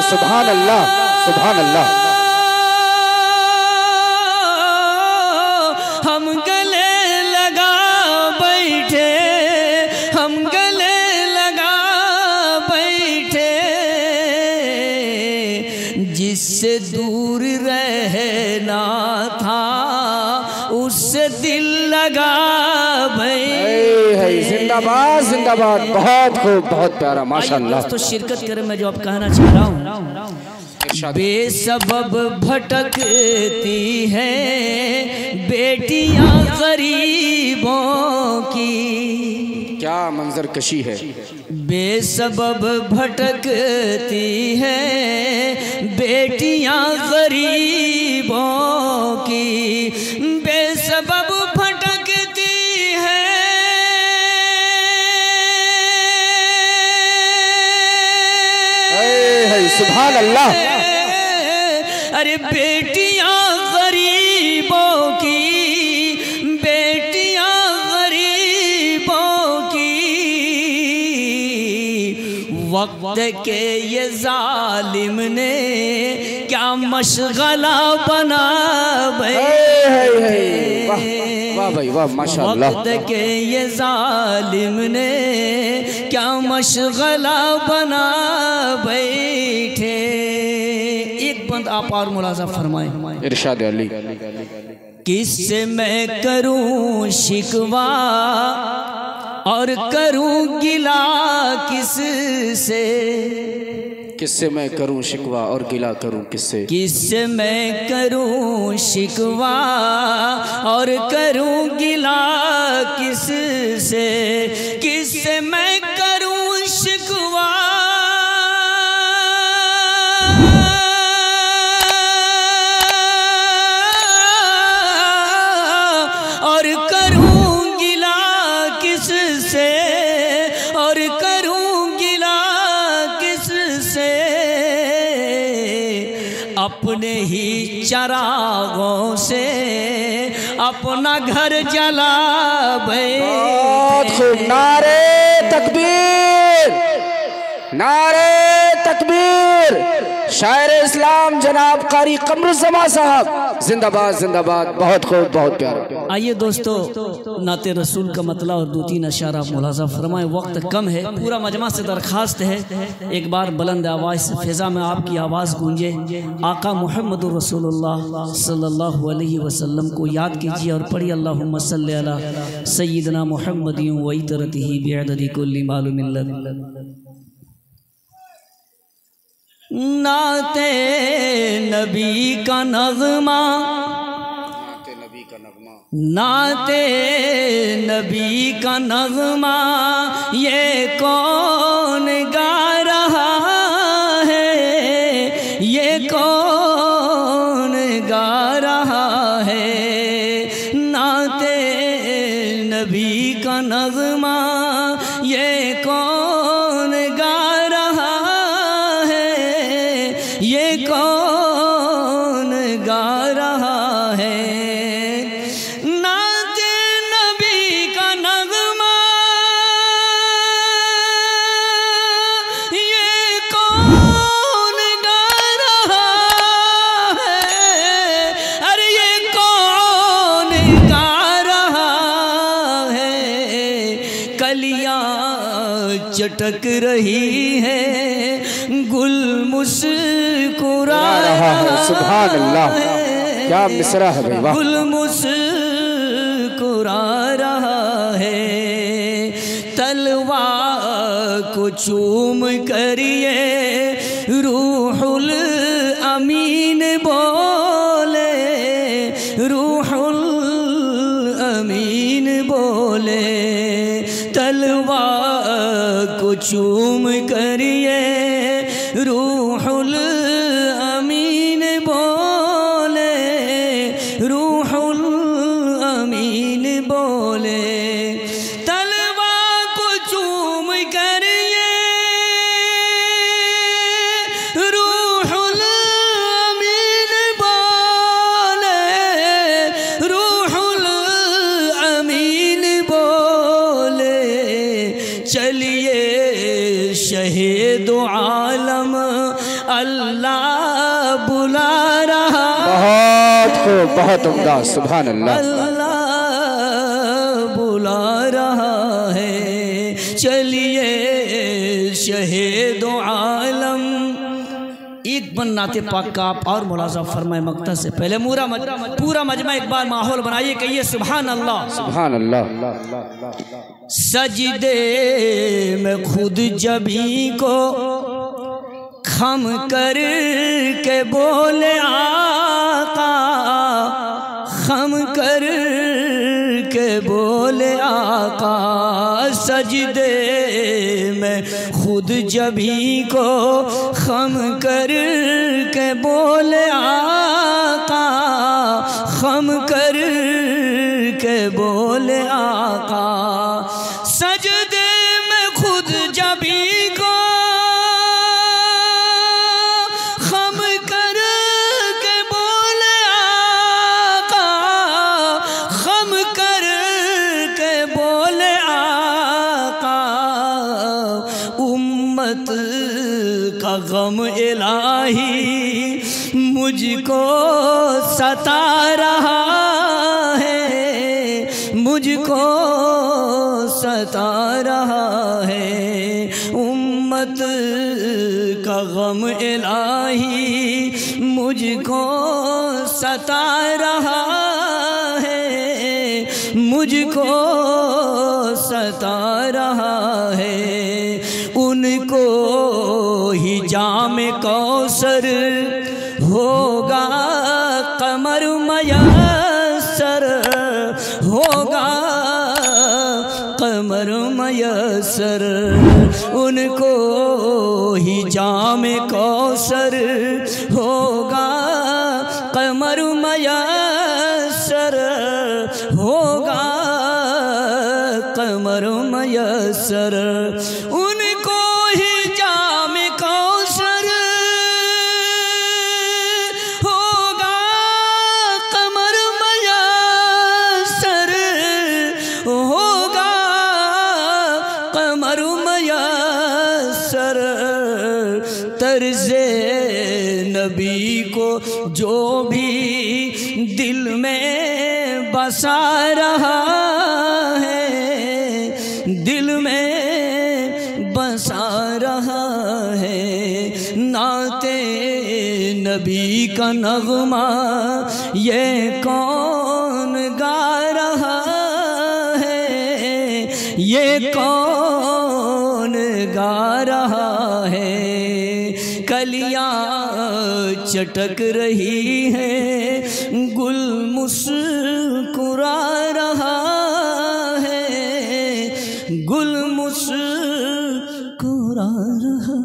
सुभान अल्लाह, सुभान अल्लाह। हम गले लगा बैठे, हम गले लगा बैठे, जिससे दूर रहना था उससे दिल लगा बैठे। जिंदाबाद जिंदाबाद, बहुत खूब, बहुत प्यारा, माशाअल्लाह। तो शिरकत करें, मैं जो अब कहना चाह रहा हूँ। बेसबब भटकती हैं बेटियां गरीबों की, क्या मंजर कशी है। बेसबब भटकती हैं बेटियां गरीबों की, बेसबब भटकती हैं, सुभान अल्लाह। अरे बेटियां गरीबों की, बेटियां गरीबों की, वक्त के ये जालिम ने क्या मशगला बना बैठे। वाह भाई वाह, माशाअल्लाह। वक्त के ये जालिम ने क्या मशगला बना बैठे। एक बंद आप और मुलाजा फरमाएं। इरशाद अली। किससे मैं करूं शिकवा और करूं गिला किससे, किससे मैं करूं शिकवा और गिला करूं किससे, किससे मैं करूं शिकवा और करूं गिला किससे, किससे मैं करूं शिकवा और करूं गिला किससे, और करूं गिला किससे, अपने ही चरागों से अपना घर जला बहुत खूब। नारे तकबीर, नारे तकबीर। शायर इस्लाम जनाब कारी कमरुज़्ज़मा साहब, जिंदाबाद जिंदाबाद, बहुत खूब, बहुत प्यारा। आइए दोस्तों, नाते रसूल का मतला और 2-3 अशार आप मुलाजा फरमाएं। वक्त कम है, पूरा मजमा से दरखास्त है एक बार बुलंद आवाज़ से फ़िज़ा में आपकी आवाज़ गूंजे। आका मुहम्मदुर रसूलुल्लाह सल्लल्लाहु अलैहि वसल्लम को याद कीजिए और पढ़िए अल्लाहुम्मा सल्ली अला सय्यिदना मुहम्मदिन व इतरतिही बिअददि कुल्ली मालूमिन लना। नाते नबी का नगमा, नाते नबी का नगमा, ये कौन गा रहा है, ये कौन गा रहा है। नाते नबी का नगमा, ये कौन गा रहा है, ये कौन गा रहा है। नाते नबी का नगमा, ये कौन गा रहा है, अरे ये कौन गा रहा है। कलियां चटक रही है, गुल मुस्कुरा रहा है। सुभान अल्लाह, क्या मिसरा है भाई, वाह। गुल मुस्कुरा रहा है, तलवा को चूम करिए रूहुल अमीन बोले, रूहुल अमीन बोले, तलवा को चूम करिए रूहुल अमीन बोले, रूहुल अमीन बोले, तलवा को चूम करिए रूहुल अमीन बोले, रूहुल अमीन बोले। चलिए शहीद आलम अल्लाह बुला रहा। बहुत खूब, बहुत उम्दा, सुभान अल्लाह। अल्लाह बुला रहा है, चलिए शहीदो आलम। एक बन नाते पाक का आप और मुलाजा फरमाए मक्ता से पहले पूरा मजमा एक बार माहौल बनाइए, कहिए सुभान अल्लाह, सुभान अल्लाह। सजदे में खुद जबी को खम कर के बोले आका, खम कर के बोले आका। सजदे में खुद जबी को खम कर के बोले आका, खम कर के बोले आका। सजदे में खुद जबी को खम कर के बोले आका, खम कर के बोले आका। उम्मत का गम इलाही मुझको सता रहा है, मुझको सता रहा है। उम्मत का गम इलाही मुझको सता रहा है, मुझको सता रहा है। उनको ही जामे कौसर होगा कमर मयसर, होगा कमर मयसर। उनको ही जामे कौसर होगा कमर मयसर, होगा कमर मयसर। उनको ही जामे कौसर होगा कमर मयसर, होगा कमर मयसर। तर्ज़े नबी को जो भी दिल में बसा रहा है, दिल में बसा रहा है। नाते नबी का नगमा ये कौन गा रहा है, ये कौन गा रहा है। कलियां चटक रही है, गुल मुस्कुरा रहा है, गुल मुस्कुरा रहा।